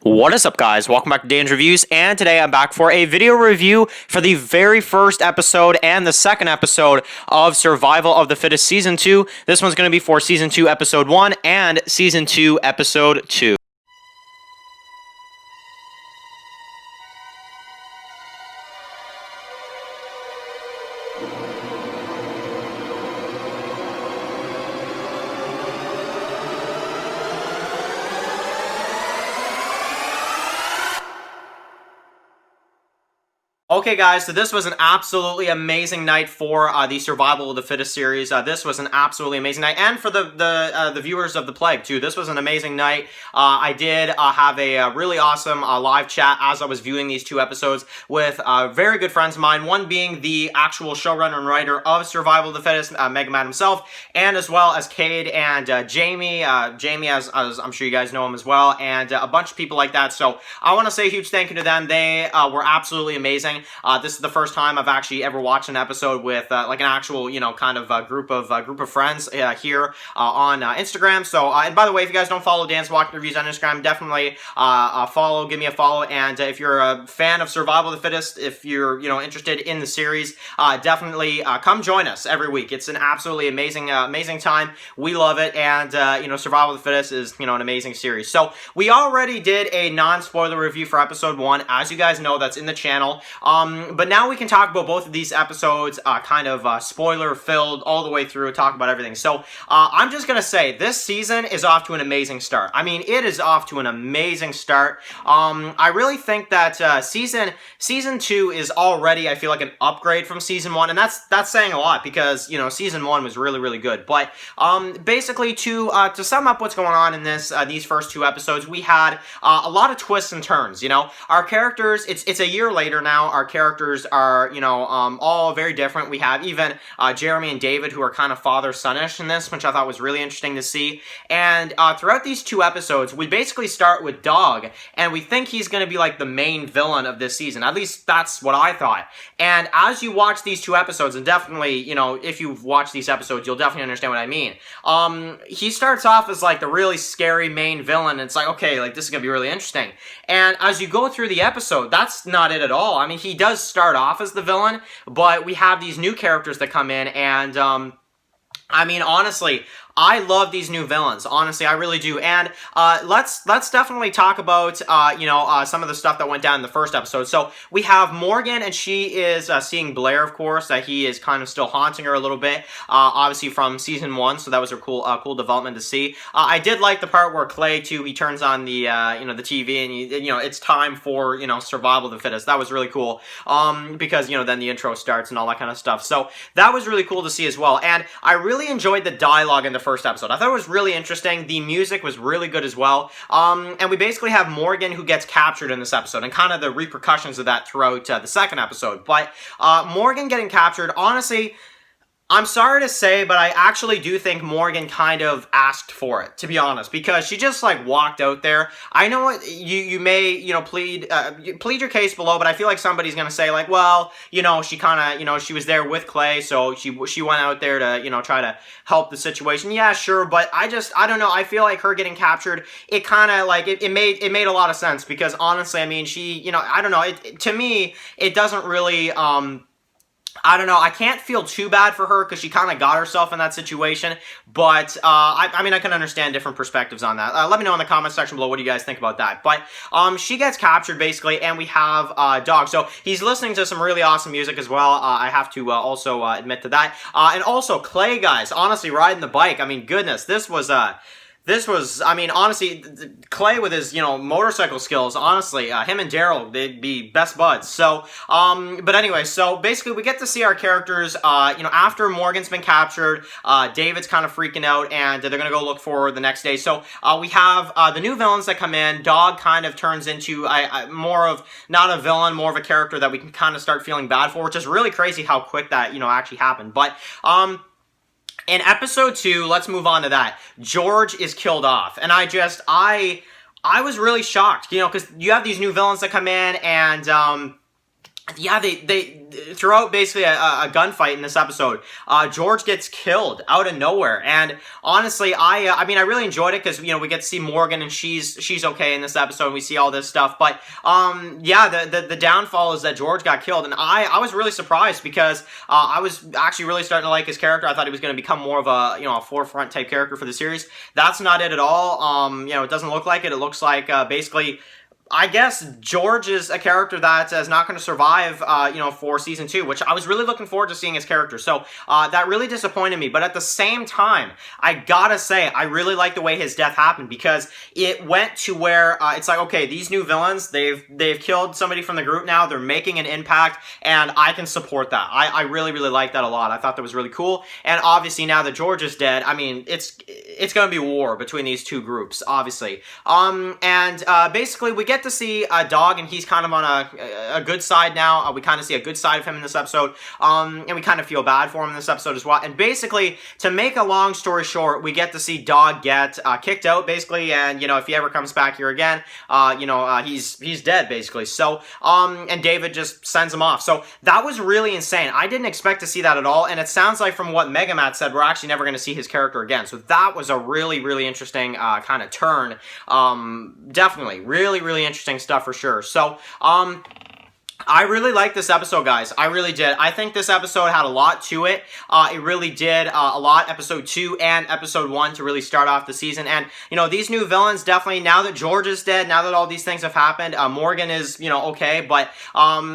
What is up, guys? Welcome back to Dan's Reviews, and today I'm back for a video review for the very first episode and the second episode of Survival of the Fittest Season 2. This one's going to be for Season 2, Episode 1, and Season 2, Episode 2. Okay, guys, so this was an absolutely amazing night for the Survival of the Fittest series. This was an absolutely amazing night, and for the viewers of The Plague, too. This was an amazing night. I did have a really awesome live chat as I was viewing these two episodes with very good friends of mine, one being the actual showrunner and writer of Survival of the Fittest, Mega Man himself, and as well as Cade and Jamie. Jamie, as I'm sure you guys know him as well, and a bunch of people like that. So I want to say a huge thank you to them. They were absolutely amazing. This is the first time I've actually ever watched an episode with like an actual, kind of group of friends here on Instagram. So, and by the way, if you guys don't follow Dan's Walking Reviews on Instagram, definitely give me a follow. And if you're a fan of Survival of the Fittest, if you're interested in the series, definitely come join us every week. It's an absolutely amazing time. We love it, and Survival of the Fittest is an amazing series. So we already did a non-spoiler review for episode 1, as you guys know. That's in the channel. But now we can talk about both of these episodes, kind of spoiler-filled all the way through, talk about everything. So, I'm just gonna say, this season is off to an amazing start. I mean, it is off to an amazing start. I really think that season 2 is already, I feel like, an upgrade from season 1, and that's saying a lot, because, season 1 was really, really good. But, basically, to sum up what's going on in these first two episodes, we had a lot of twists and turns, Our characters, it's a year later now. Our characters are, all very different. We have even Jeremy and David, who are kind of father-son-ish in this, which I thought was really interesting to see. And throughout these two episodes, we basically start with Dog, and we think he's going to be like the main villain of this season. At least that's what I thought. And as you watch these two episodes, and definitely, if you've watched these episodes, you'll definitely understand what I mean. He starts off as like the really scary main villain, and it's like, okay, like this is going to be really interesting. And as you go through the episode, that's not it at all. I mean, he does start off as the villain, but we have these new characters that come in, and I mean, honestly, I love these new villains. Honestly, I really do. And let's definitely talk about some of the stuff that went down in the first episode. So we have Morgan, and she is seeing Blair, of course. He is kind of still haunting her a little bit, obviously from season 1. So that was a cool development to see. I did like the part where Clay too. He turns on the the TV, and it's time for Survival of the Fittest. That was really cool. Because then the intro starts and all that kind of stuff. So that was really cool to see as well. And I really enjoyed the dialogue in the first episode. I thought it was really interesting. The music was really good as well. And we basically have Morgan, who gets captured in this episode, and kind of the repercussions of that throughout the second episode. But Morgan getting captured, honestly, I'm sorry to say, but I actually do think Morgan kind of asked for it, to be honest, because she just like walked out there. I know what you may plead your case below, but I feel like somebody's gonna say like, well, she kind of she was there with Clay, so she went out there to try to help the situation. Yeah, sure, but I don't know. I feel like her getting captured, it kind of like it made a lot of sense, because honestly, I mean, she I don't know. To me, it doesn't really I don't know. I can't feel too bad for her, because she kind of got herself in that situation. But, I mean, I can understand different perspectives on that. Let me know in the comment section below what do you guys think about that. But she gets captured, basically, and we have Dog. So he's listening to some really awesome music as well. I have to also admit to that. And also, Clay, guys, honestly, riding the bike. I mean, goodness, this was, I mean, honestly, Clay with his, motorcycle skills, honestly, him and Daryl, they'd be best buds. So, but anyway, so basically we get to see our characters, after Morgan's been captured, David's kind of freaking out, and they're going to go look for the next day. So, we have the new villains that come in. Dog kind of turns into more of, not a villain, more of a character that we can kind of start feeling bad for, which is really crazy how quick that, actually happened. But, in episode 2, let's move on to that. George is killed off, and I was really shocked, because you have these new villains that come in, and yeah, they throughout basically a gunfight in this episode, George gets killed out of nowhere, and honestly, I mean, I really enjoyed it because, you know, we get to see Morgan, and she's okay in this episode, and we see all this stuff, but yeah, the downfall is that George got killed, and I was really surprised because I was actually really starting to like his character. I thought he was going to become more of a, you know, a forefront type character for the series. That's not it at all. You know, it doesn't look like it. It looks like basically, I guess George is a character that is not going to survive, you know, for season 2, which I was really looking forward to seeing his character. So that really disappointed me. But at the same time, I gotta say, I really like the way his death happened, because it went to where it's like, okay, these new villains, they've killed somebody from the group now. They're making an impact, and I can support that. I really, really like that a lot. I thought that was really cool. And obviously, now that George is dead, I mean, it's going to be war between these two groups, obviously. And basically, we get to see a Dog, and he's kind of on a good side now. We kind of see a good side of him in this episode, and we kind of feel bad for him in this episode as well. And basically, to make a long story short, we get to see Dog get kicked out, basically, and, you know, if he ever comes back here again, you know, he's dead, basically. So, and David just sends him off. So, that was really insane. I didn't expect to see that at all, and it sounds like from what Megamat said, we're actually never going to see his character again. So, that was a really, really interesting kind of turn. Definitely, really, really interesting stuff for sure. So, I really liked this episode, guys. I really did. I think this episode had a lot to it. It really did a lot, episode 2 and episode 1, to really start off the season. And, you know, these new villains, definitely, now that George is dead, now that all these things have happened, Morgan is, you know, okay. But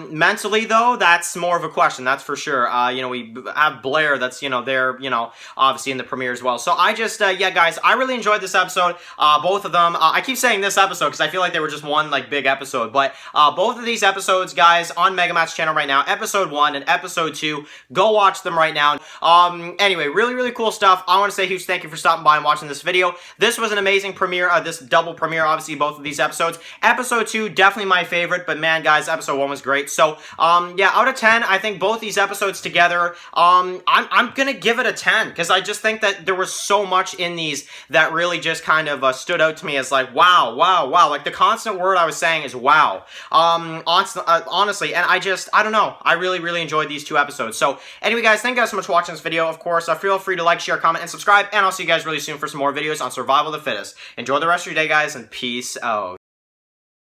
mentally, though, that's more of a question, that's for sure. You know, we have Blair, that's, you know, they're, you know, obviously in the premiere as well. So I just, yeah, guys, I really enjoyed this episode. Both of them. I keep saying this episode because I feel like they were just one, like, big episode. But both of these episodes, guys, on Megamat's channel right now, episode 1 and episode 2, go watch them right now. Anyway, really, really cool stuff. I want to say a huge thank you for stopping by and watching this video. This was an amazing premiere, this double premiere, obviously, both of these episodes. Episode 2, definitely my favorite, but man, guys, episode 1 was great. So, yeah, out of 10, I think both these episodes together, I'm gonna give it a 10, because I just think that there was so much in these that really just kind of stood out to me as like, wow, wow, wow. Like, the constant word I was saying is wow. Honestly, and I don't know, I really, really enjoyed these 2 episodes. So, anyway, guys, thank you guys so much for watching this video. Of course, feel free to like, share, comment, and subscribe, and I'll see you guys really soon for some more videos on Survival of the Fittest. Enjoy the rest of your day, guys, and peace out.